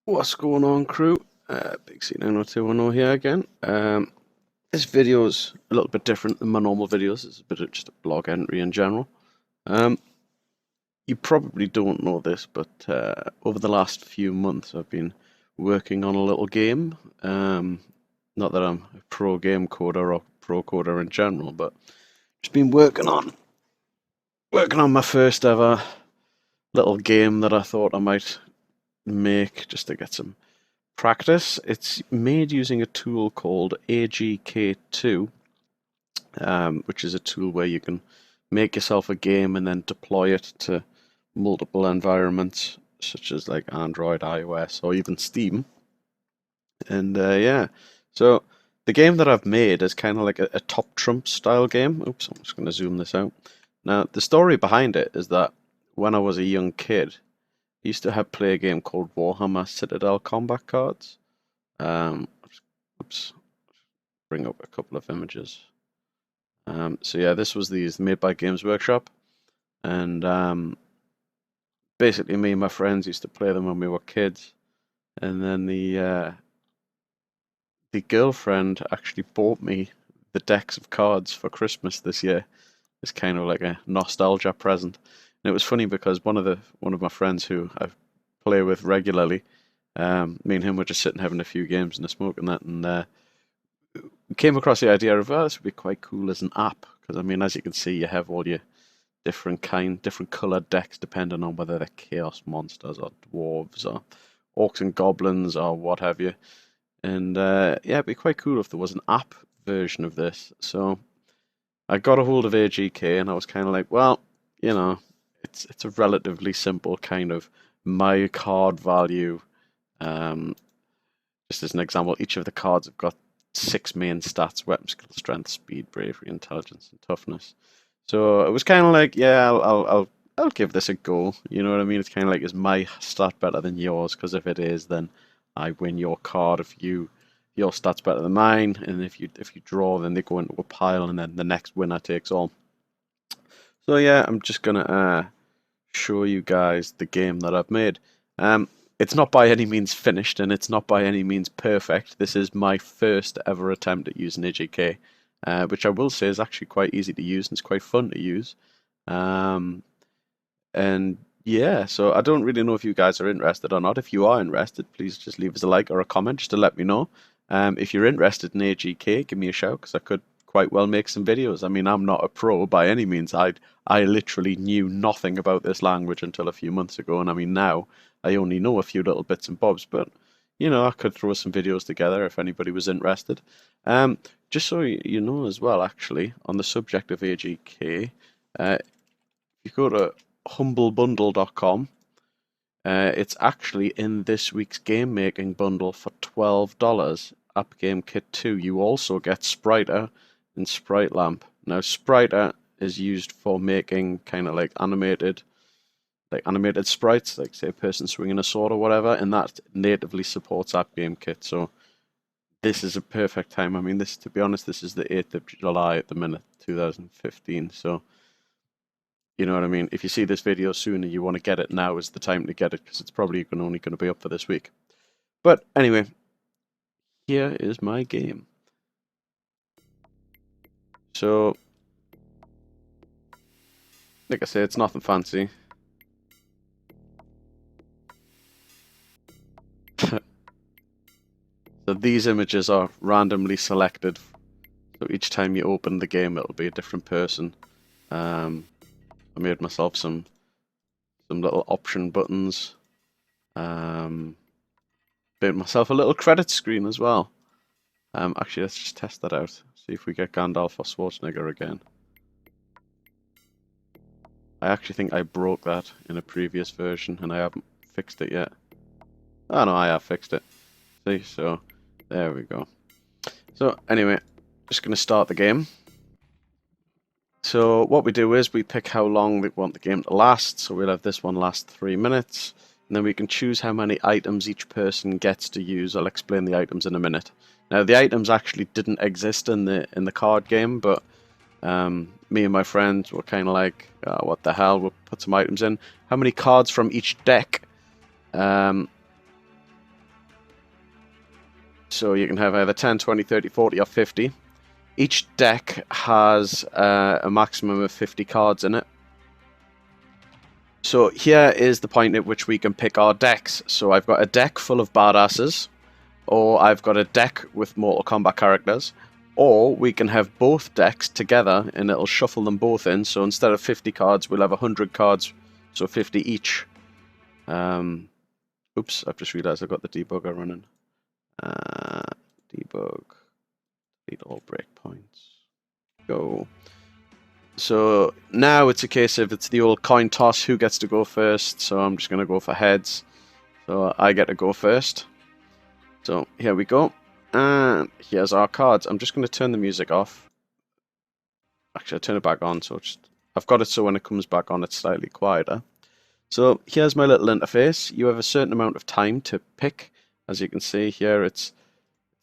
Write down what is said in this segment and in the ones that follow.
What's going on, crew? BigC90210 here again. This video's a little bit different than my normal videos. It's a bit of just a blog entry in general. You probably don't know this, but over the last few months I've been working on a little game. Not that I'm a pro game coder or pro coder in general, but just been working on my first ever little game that I thought I might make just to get some practice. It's made using a tool called AGK2, which is a tool where you can make yourself a game and then deploy it to multiple environments, such as like Android, iOS, or even Steam. And yeah, so the game that I've made is kind of like a top trump style game. Oops, I'm just going to zoom this out. Now, the story behind it is that when I was a young kid, I used to play a game called Warhammer Citadel combat cards. Oops, bring up a couple of images. So yeah, this was these made by Games Workshop, and basically me and my friends used to play them when we were kids, and then the girlfriend actually bought me the decks of cards for Christmas this year. It's kind of like a nostalgia present, and it was funny because one of my friends who I play with regularly, me and him were just sitting having a few games and a smoke and that, and we came across the idea of, oh, this would be quite cool as an app, because I mean, as you can see, you have all your different coloured decks depending on whether they're chaos monsters or dwarves or orcs and goblins or what have you. And yeah, it'd be quite cool if there was an app version of this. So I got a hold of AGK and I was kind of like, well, you know, it's a relatively simple kind of my card value. Just as an example, each of the cards have got 6 main stats: weapon, skill, strength, speed, bravery, intelligence, and toughness. So it was kind of like, yeah, I'll give this a go. You know what I mean? It's kind of like, is my stat better than yours? Because if it is, then I win your card. If your stat's better than mine, and if you draw, then they go into a pile, and then the next winner takes all. So yeah, I'm just gonna show you guys the game that I've made. It's not by any means finished, and it's not by any means perfect. This is my first ever attempt at using AGK, which I will say is actually quite easy to use and it's quite fun to use. And yeah, so I don't really know if you guys are interested or not. If you are interested, please just leave us a like or a comment just to let me know. If you're interested in AGK, give me a shout, because I could quite well make some videos. I mean, I'm not a pro by any means. I literally knew nothing about this language until a few months ago, and I mean, now I only know a few little bits and bobs, but you know, I could throw some videos together if anybody was interested. Just so you know as well, actually, on the subject of AGK, if you go to humblebundle.com, it's actually in this week's game making bundle for $12. App Game Kit 2. You also get Spriter and Sprite Lamp. Now, Spriter is used for making kind of like animated sprites, like say a person swinging a sword or whatever, and that natively supports App Game Kit. So this is a perfect time. I mean, this, to be honest, this is the 8th of July at the minute, 2015. So you know what I mean? If you see this video soon and you want to get it, now is the time to get it, because it's probably only going to be up for this week. But anyway, here is my game. So, like I say, it's nothing fancy. So these images are randomly selected. So each time you open the game, it'll be a different person. I made myself some little option buttons. Made myself a little credit screen as well. Actually, let's just test that out. See if we get Gandalf or Schwarzenegger again. I actually think I broke that in a previous version and I haven't fixed it yet. Oh no, I have fixed it. See, so there we go. So anyway, just going to start the game. So what we do is we pick how long we want the game to last. So we'll have this one last 3 minutes. And then we can choose how many items each person gets to use. I'll explain the items in a minute. Now, the items actually didn't exist in the card game, but me and my friends were kind of like, what the hell, we'll put some items in. How many cards from each deck So you can have either 10, 20, 30, 40, or 50. Each deck has a maximum of 50 cards in it. So here is the point at which we can pick our decks. So I've got a deck full of badasses, or I've got a deck with Mortal Kombat characters, or we can have both decks together and it'll shuffle them both in. So instead of 50 cards, we'll have 100 cards, so 50 each. Oops, I've just realized I've got the debugger running. Debug, delete all breakpoints. Go. So now it's a case of it's the old coin toss, who gets to go first. So I'm just going to go for heads. So I get to go first. So here we go. And here's our cards. I'm just going to turn the music off. Actually, I'll turn it back on. So I've got it so when it comes back on, it's slightly quieter. So here's my little interface. You have a certain amount of time to pick. As you can see here, it's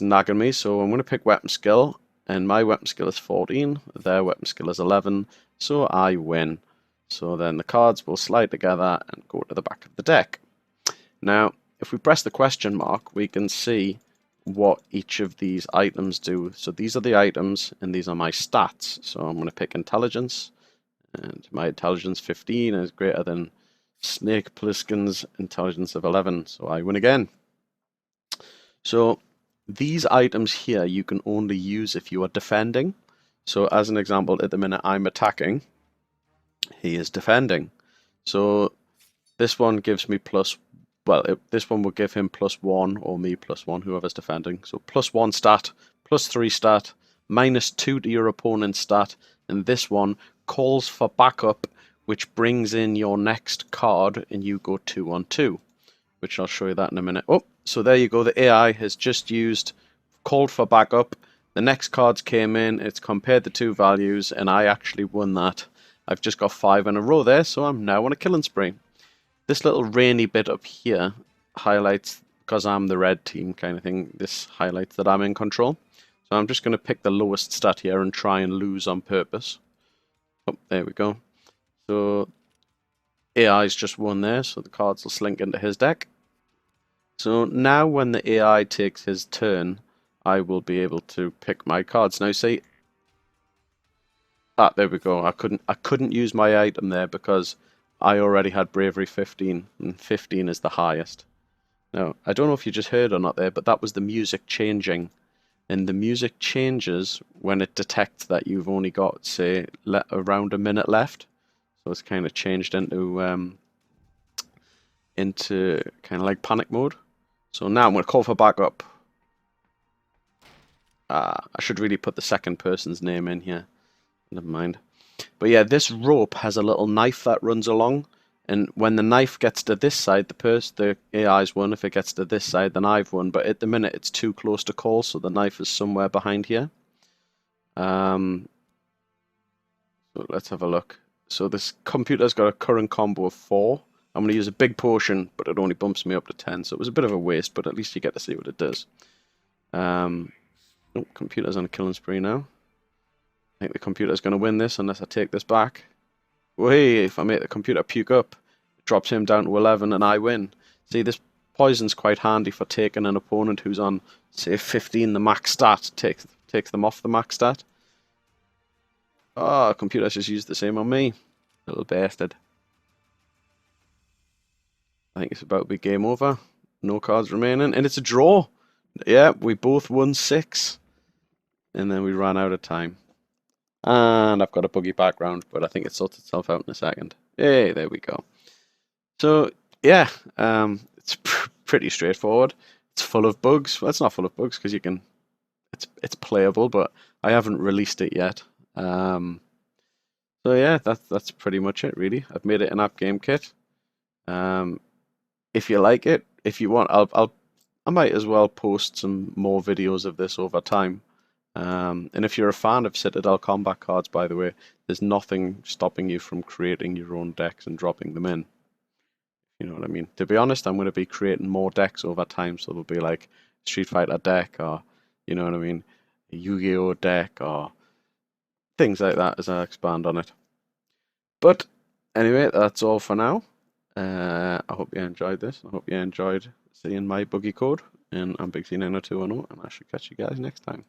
nagging me. So I'm going to pick weapon skill. And my weapon skill is 14. Their weapon skill is 11. So I win. So then the cards will slide together and go to the back of the deck. Now, if we press the question mark, we can see what each of these items do. So these are the items, and these are my stats. So I'm going to pick intelligence. And my intelligence 15 is greater than Snake Plissken's intelligence of 11. So I win again. So these items here you can only use if you are defending. So as an example, at the minute I'm attacking, he is defending. So this one gives me this one will give him +1 or me +1, whoever's defending. So +1 stat, +3 stat, -2 to your opponent's stat, and this one calls for backup, which brings in your next card and you go 2-on-2, which I'll show you that in a minute. Oh, so there you go. The AI has just called for backup. The next cards came in, it's compared the two values, and I actually won that. I've just got 5 in a row there, so I'm now on a killing spree. This little rainy bit up here highlights, because I'm the red team kind of thing, this highlights that I'm in control. So I'm just going to pick the lowest stat here and try and lose on purpose. Oh, there we go. So AI's just won there, so the cards will slink into his deck. So now when the AI takes his turn, I will be able to pick my cards. Now see, there we go. I couldn't use my item there because I already had bravery 15, and 15 is the highest. Now, I don't know if you just heard or not there, but that was the music changing. And the music changes when it detects that you've only got, say, around a minute left. So it's kind of changed into kind of like panic mode. So now I'm going to call for backup. I should really put the second person's name in here. Never mind. But yeah, this rope has a little knife that runs along, and when the knife gets to this side, the AI's won. If it gets to this side, then I've won. But at the minute, it's too close to call, so the knife is somewhere behind here. So let's have a look. So this computer's got a current combo of 4. I'm going to use a big potion, but it only bumps me up to 10, so it was a bit of a waste, but at least you get to see what it does. Oh, computer's on a killing spree now. I think the computer's going to win this unless I take this back. Wait, if I make the computer puke up, it drops him down to 11 and I win. See, this poison's quite handy for taking an opponent who's on, say, 15, the max stat. Takes them off the max stat. Oh, computer's just used the same on me. Little bastard. I think it's about to be game over. No cards remaining, and it's a draw. Yeah, we both won 6. And then we ran out of time. And I've got a buggy background, but I think it sorts itself out in a second. Hey, there we go. So, yeah, it's pretty straightforward. It's full of bugs. Well, it's not full of bugs because it's playable, but I haven't released it yet. So yeah, that's pretty much it, really. I've made it an app game kit. If you like it, if you want, I might as well post some more videos of this over time. And if you're a fan of Citadel combat cards, by the way, there's nothing stopping you from creating your own decks and dropping them in. You know what I mean? To be honest, I'm going to be creating more decks over time, so there'll be like Street Fighter deck, or, you know what I mean, a Yu-Gi-Oh deck, or things like that as I expand on it. But anyway, that's all for now. I hope you enjoyed this. I hope you enjoyed seeing my buggy code. And I'm BigC90210, and I should catch you guys next time.